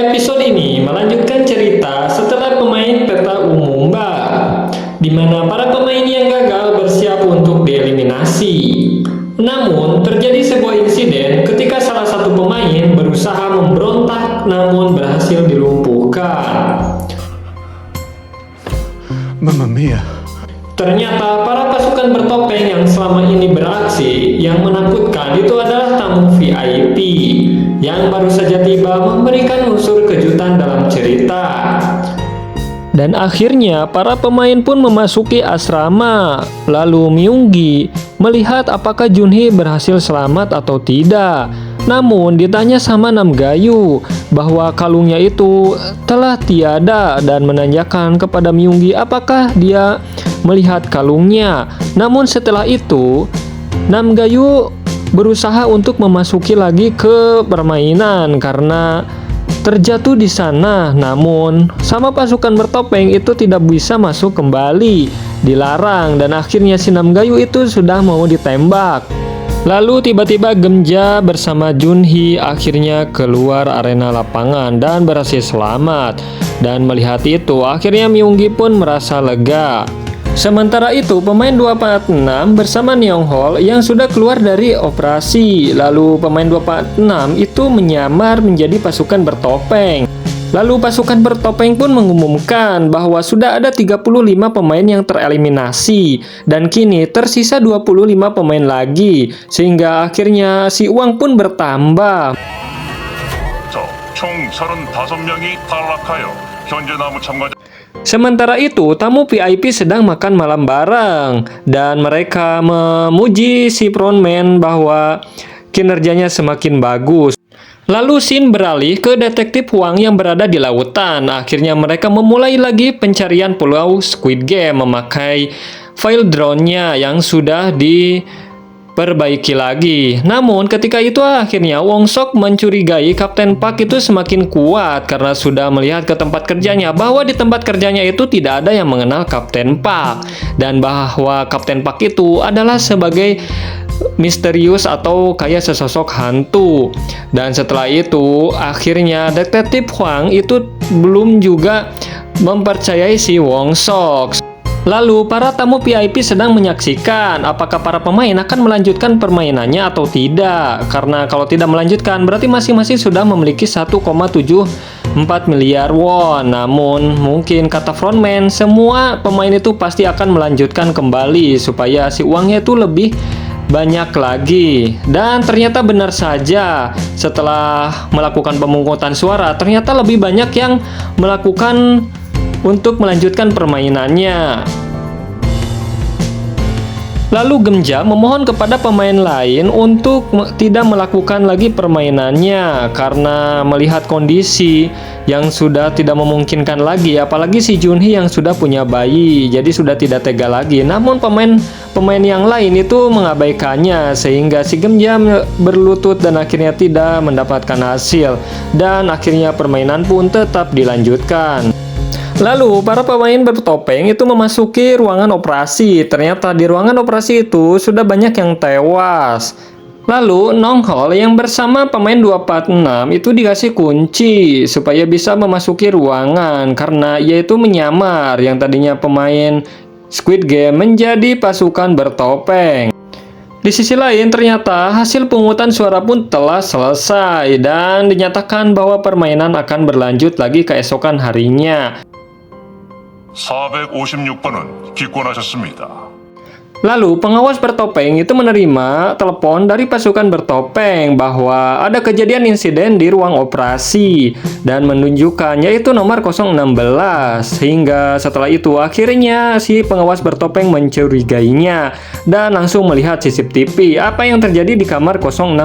Episode ini melanjutkan cerita setelah pemain peta umum bar, di mana para pemain yang gagal bersiap untuk dieliminasi. Namun, terjadi sebuah insiden ketika salah satu pemain berusaha memberontak namun berhasil dilumpuhkan. Mamma mia. Ternyata para pasukan bertopeng yang selama ini beraksi yang menakutkan itu adalah tamu VIP yang baru saja tiba memberikan unsur kejutan dalam cerita. Dan akhirnya para pemain pun memasuki asrama. Lalu Myunggi melihat apakah Junhee berhasil selamat atau tidak. Namun ditanya sama Namgayu bahwa kalungnya itu telah tiada dan menanyakan kepada Myunggi apakah dia melihat kalungnya. Namun setelah itu Namgayu berusaha untuk memasuki lagi ke permainan karena terjatuh di sana. Namun sama pasukan bertopeng itu tidak bisa masuk kembali, dilarang, dan akhirnya si Namgayu itu sudah mau ditembak. Lalu tiba-tiba Gemja bersama Junhee akhirnya keluar arena lapangan dan berhasil selamat. Dan melihat itu akhirnya Myunggi pun merasa lega. Sementara itu pemain 246 bersama Neonghol yang sudah keluar dari operasi. Lalu pemain 246 itu menyamar menjadi pasukan bertopeng. Lalu pasukan bertopeng pun mengumumkan bahwa sudah ada 35 pemain yang tereliminasi dan kini tersisa 25 pemain lagi, sehingga akhirnya si uang pun bertambah. 총 35명이 탈락하여 현재 남은 참가자 Sementara itu, tamu VIP sedang makan malam bareng dan mereka memuji si frontman bahwa kinerjanya semakin bagus. Lalu scene beralih ke detektif Huang yang berada di lautan. Akhirnya mereka memulai lagi pencarian pulau Squid Game memakai file drone-nya yang sudah diperbaiki lagi. Namun ketika itu akhirnya Wong Sok mencurigai Kapten Park itu semakin kuat karena sudah melihat ke tempat kerjanya bahwa di tempat kerjanya itu tidak ada yang mengenal Kapten Park dan bahwa Kapten Park itu adalah sebagai misterius atau kayak sesosok hantu. Dan setelah itu akhirnya detektif Huang itu belum juga mempercayai si Wong Sok. Lalu para tamu VIP sedang menyaksikan apakah para pemain akan melanjutkan permainannya atau tidak. Karena kalau tidak melanjutkan berarti masing-masing sudah memiliki 1,74 miliar won. Namun mungkin kata frontman semua pemain itu pasti akan melanjutkan kembali supaya si uangnya itu lebih banyak lagi. Dan ternyata benar saja, setelah melakukan pemungutan suara ternyata lebih banyak yang melakukan untuk melanjutkan permainannya. Lalu Gemja memohon kepada pemain lain untuk tidak melakukan lagi permainannya karena melihat kondisi yang sudah tidak memungkinkan lagi, apalagi si Junhee yang sudah punya bayi, jadi sudah tidak tega lagi. Namun pemain yang lain itu mengabaikannya sehingga si Gemja berlutut dan akhirnya tidak mendapatkan hasil dan akhirnya permainan pun tetap dilanjutkan. Lalu para pemain bertopeng itu memasuki ruangan operasi. Ternyata di ruangan operasi itu sudah banyak yang tewas. Lalu Nonghol yang bersama pemain 246 itu dikasih kunci supaya bisa memasuki ruangan karena ia itu menyamar yang tadinya pemain Squid Game menjadi pasukan bertopeng. Di sisi lain ternyata hasil pungutan suara pun telah selesai dan dinyatakan bahwa permainan akan berlanjut lagi keesokan harinya. 456번은 기권하셨습니다. Lalu pengawas bertopeng itu menerima telepon dari pasukan bertopeng bahwa ada kejadian insiden di ruang operasi dan menunjukkan yaitu nomor 016. Hingga setelah itu akhirnya si pengawas bertopeng mencurigainya dan langsung melihat CCTV apa yang terjadi di kamar 016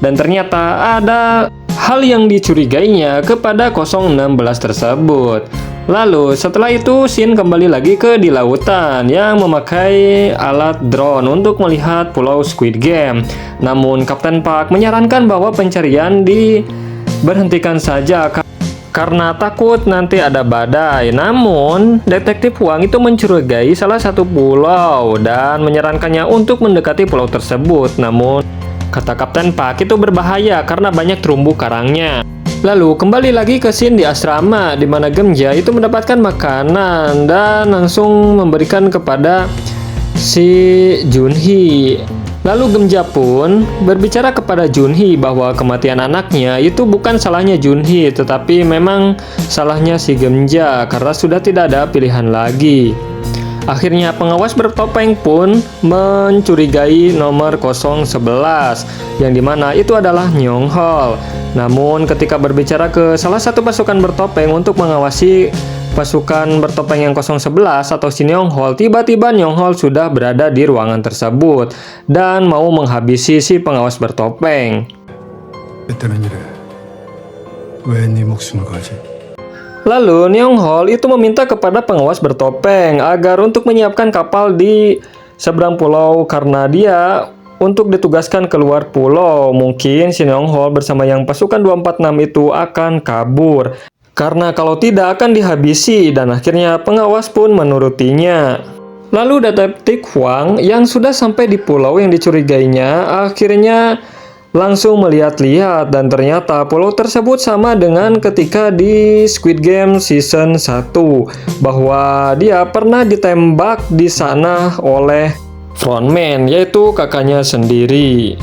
dan ternyata ada hal yang dicurigainya kepada 016 tersebut. Lalu setelah itu Shin kembali lagi ke di lautan yang memakai alat drone untuk melihat pulau Squid Game. Namun Kapten Park menyarankan bahwa pencarian diberhentikan saja karena takut nanti ada badai. Namun detektif Huang itu mencurigai salah satu pulau dan menyarankannya untuk mendekati pulau tersebut. Namun Kata Kapten Park, itu berbahaya karena banyak terumbu karangnya. Lalu kembali lagi ke scene di asrama di mana Gemja itu mendapatkan makanan dan langsung memberikan kepada si Junhee. Lalu Gemja pun berbicara kepada Junhee bahwa kematian anaknya itu bukan salahnya Junhee, tetapi memang salahnya si Gemja karena sudah tidak ada pilihan lagi. Akhirnya pengawas bertopeng pun mencurigai nomor 011 yang dimana itu adalah Nyonghol. Namun ketika berbicara ke salah satu pasukan bertopeng untuk mengawasi pasukan bertopeng yang 011 atau si Nyonghol, tiba-tiba Nyonghol sudah berada di ruangan tersebut dan mau menghabisi si pengawas bertopeng. Lalu Nyonghol itu meminta kepada pengawas bertopeng agar untuk menyiapkan kapal di seberang pulau karena dia untuk ditugaskan keluar pulau. Mungkin si Nyonghol bersama yang pasukan 246 itu akan kabur. Karena kalau tidak akan dihabisi dan akhirnya pengawas pun menurutinya. Lalu detektif Huang yang sudah sampai di pulau yang dicurigainya akhirnya langsung melihat-lihat dan ternyata pulau tersebut sama dengan ketika di Squid Game Season 1 bahwa dia pernah ditembak di sana oleh frontman yaitu kakaknya sendiri.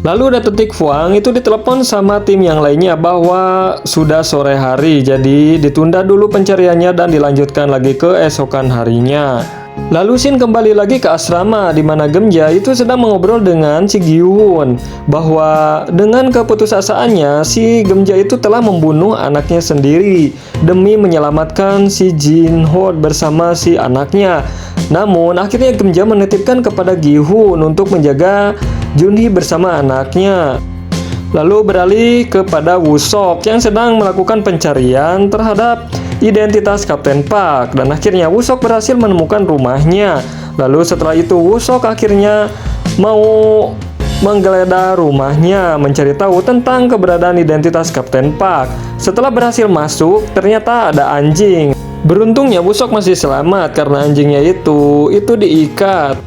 Lalu detektif Huang itu ditelepon sama tim yang lainnya bahwa sudah sore hari, jadi ditunda dulu pencariannya dan dilanjutkan lagi keesokan harinya. Lalu Shin kembali lagi ke asrama di mana Gemja itu sedang mengobrol dengan si Gi-hun bahwa dengan keputusasaannya si Gemja itu telah membunuh anaknya sendiri demi menyelamatkan si Jin-ho bersama si anaknya. Namun akhirnya Gemja menitipkan kepada Gi-hun untuk menjaga Junhee bersama anaknya. Lalu beralih kepada Woo-sok yang sedang melakukan pencarian terhadap identitas Kapten Park dan akhirnya Woo-sok berhasil menemukan rumahnya. Lalu setelah itu Woo-sok akhirnya mau menggeledah rumahnya mencari tahu tentang keberadaan identitas Kapten Park. Setelah berhasil masuk, ternyata ada anjing. Beruntungnya Woo-sok masih selamat karena anjingnya itu diikat.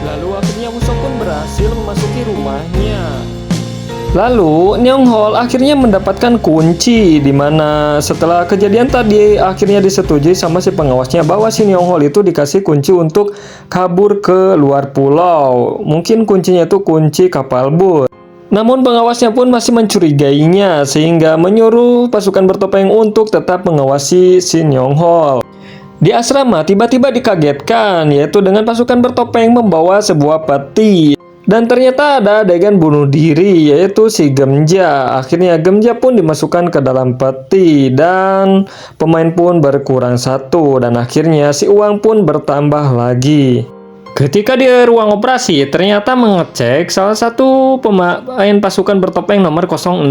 Lalu akhirnya Woo-sok pun berhasil memasuki rumahnya. Lalu Nyonghol akhirnya mendapatkan kunci di mana setelah kejadian tadi akhirnya disetujui sama si pengawasnya bahwa si Nyonghol itu dikasih kunci untuk kabur ke luar pulau. Mungkin kuncinya itu kunci kapal boot. Namun pengawasnya pun masih mencurigainya sehingga menyuruh pasukan bertopeng untuk tetap mengawasi si Nyonghol. Di asrama tiba-tiba dikagetkan yaitu dengan pasukan bertopeng membawa sebuah peti. Dan ternyata ada adegan bunuh diri yaitu si Gemja. Akhirnya Gemja pun dimasukkan ke dalam peti dan pemain pun berkurang satu dan akhirnya si uang pun bertambah lagi. Ketika di ruang operasi ternyata mengecek salah satu pemain pasukan bertopeng nomor 016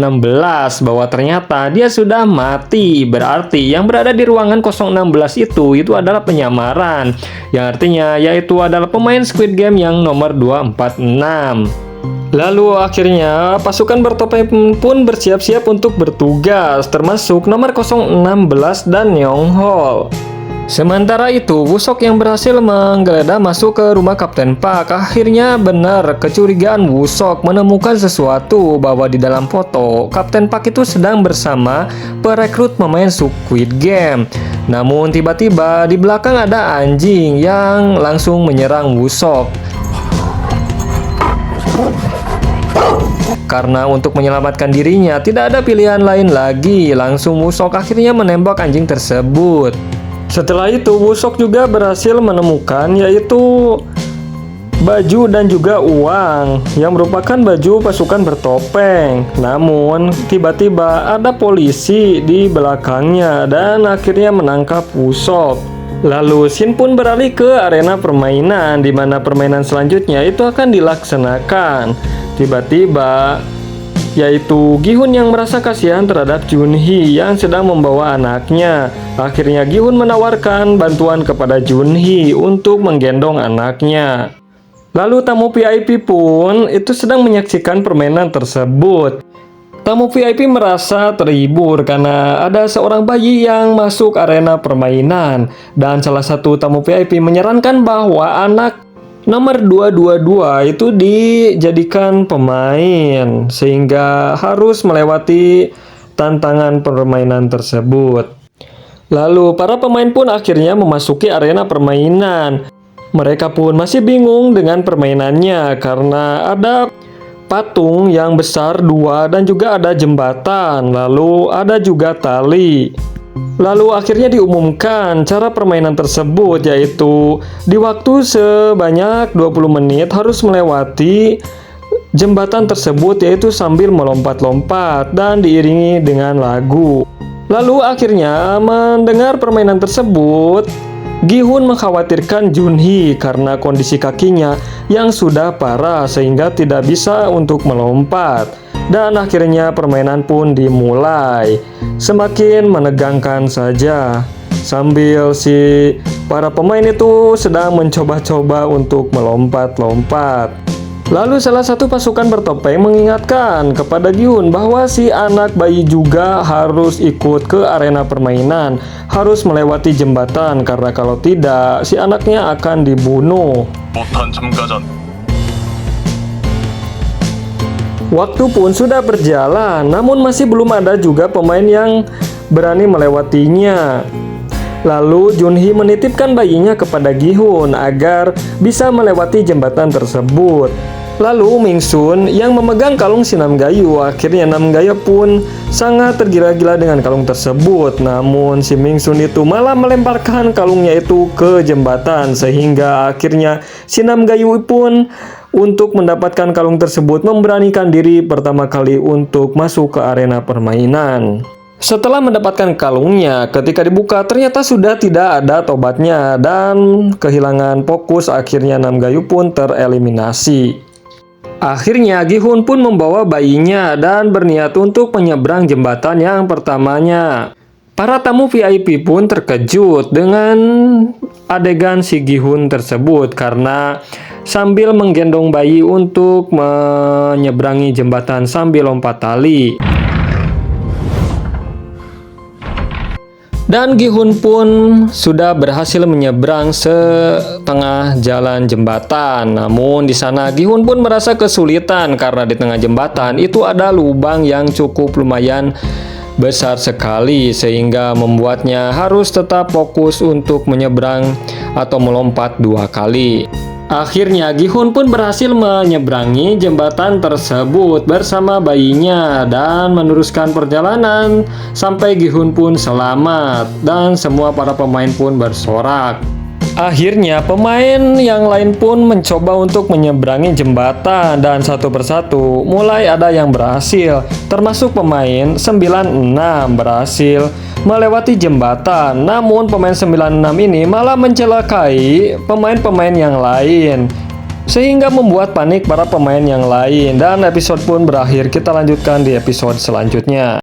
bahwa ternyata dia sudah mati. Berarti yang berada di ruangan 016 itu adalah penyamaran, yang artinya yaitu adalah pemain Squid Game yang nomor 246. Lalu akhirnya pasukan bertopeng pun bersiap-siap untuk bertugas termasuk nomor 016 dan Nyonghol. Sementara itu, Woo-sok yang berhasil menggeledah masuk ke rumah Kapten Park. Akhirnya benar kecurigaan Woo-sok menemukan sesuatu bahwa di dalam foto Kapten Park itu sedang bersama perekrut pemain Squid Game. Namun tiba-tiba di belakang ada anjing yang langsung menyerang Woo-sok. Karena untuk menyelamatkan dirinya tidak ada pilihan lain lagi, langsung Woo-sok akhirnya menembak anjing tersebut. Setelah itu Woo-sok juga berhasil menemukan yaitu baju dan juga uang yang merupakan baju pasukan bertopeng. Namun tiba-tiba ada polisi di belakangnya dan akhirnya menangkap Woo-sok. Lalu Shin pun beralih ke arena permainan di mana permainan selanjutnya itu akan dilaksanakan. Tiba-tiba yaitu Gi-hun yang merasa kasihan terhadap Junhee yang sedang membawa anaknya. Akhirnya Gi-hun menawarkan bantuan kepada Junhee untuk menggendong anaknya. Lalu tamu VIP pun itu sedang menyaksikan permainan tersebut. Tamu VIP merasa terhibur karena ada seorang bayi yang masuk arena permainan dan salah satu tamu VIP menyarankan bahwa anak Nomor 222 itu dijadikan pemain sehingga harus melewati tantangan permainan tersebut. Lalu para pemain pun akhirnya memasuki arena permainan. Mereka pun masih bingung dengan permainannya karena ada patung yang besar 2 dan juga ada jembatan, lalu ada juga tali. Lalu akhirnya diumumkan cara permainan tersebut, yaitu di waktu sebanyak 20 menit harus melewati jembatan tersebut, yaitu sambil melompat-lompat dan diiringi dengan lagu. Lalu akhirnya mendengar permainan tersebut, Gi-hun mengkhawatirkan Junhee karena kondisi kakinya yang sudah parah sehingga tidak bisa untuk melompat. Dan akhirnya permainan pun dimulai. Semakin menegangkan saja sambil si para pemain itu sedang mencoba-coba untuk melompat-lompat. Lalu salah satu pasukan bertopeng mengingatkan kepada Gi-hun bahwa si anak bayi juga harus ikut ke arena permainan, harus melewati jembatan karena kalau tidak si anaknya akan dibunuh. 못한 참가자는 Waktu pun sudah berjalan, namun masih belum ada juga pemain yang berani melewatinya. Lalu Junhee menitipkan bayinya kepada Gi-hun agar bisa melewati jembatan tersebut. Lalu Ming-sun yang memegang kalung si Namgayu, akhirnya Namgayu pun sangat tergila-gila dengan kalung tersebut. Namun si Ming-sun itu malah melemparkan kalungnya itu ke jembatan sehingga akhirnya si Namgayu pun untuk mendapatkan kalung tersebut memberanikan diri pertama kali untuk masuk ke arena permainan. Setelah mendapatkan kalungnya, ketika dibuka ternyata sudah tidak ada tobatnya dan kehilangan fokus, akhirnya Namgayu pun tereliminasi. Akhirnya Gi-hun pun membawa bayinya dan berniat untuk menyeberang jembatan yang pertamanya. Para tamu VIP pun terkejut dengan adegan si Gi-hun tersebut karena sambil menggendong bayi untuk menyeberangi jembatan sambil lompat tali. Dan Gi-hun pun sudah berhasil menyeberang setengah jalan jembatan. Namun di sana Gi-hun pun merasa kesulitan karena di tengah jembatan itu ada lubang yang cukup lumayan besar sekali sehingga membuatnya harus tetap fokus untuk menyeberang atau melompat 2 kali. Akhirnya Gi-hun pun berhasil menyeberangi jembatan tersebut bersama bayinya dan meneruskan perjalanan sampai Gi-hun pun selamat dan semua para pemain pun bersorak. Akhirnya pemain yang lain pun mencoba untuk menyeberangi jembatan dan satu persatu mulai ada yang berhasil, termasuk pemain 96 berhasil melewati jembatan. Namun pemain 96 ini malah mencelakai pemain-pemain yang lain sehingga membuat panik para pemain yang lain dan episode pun berakhir. Kita lanjutkan di episode selanjutnya.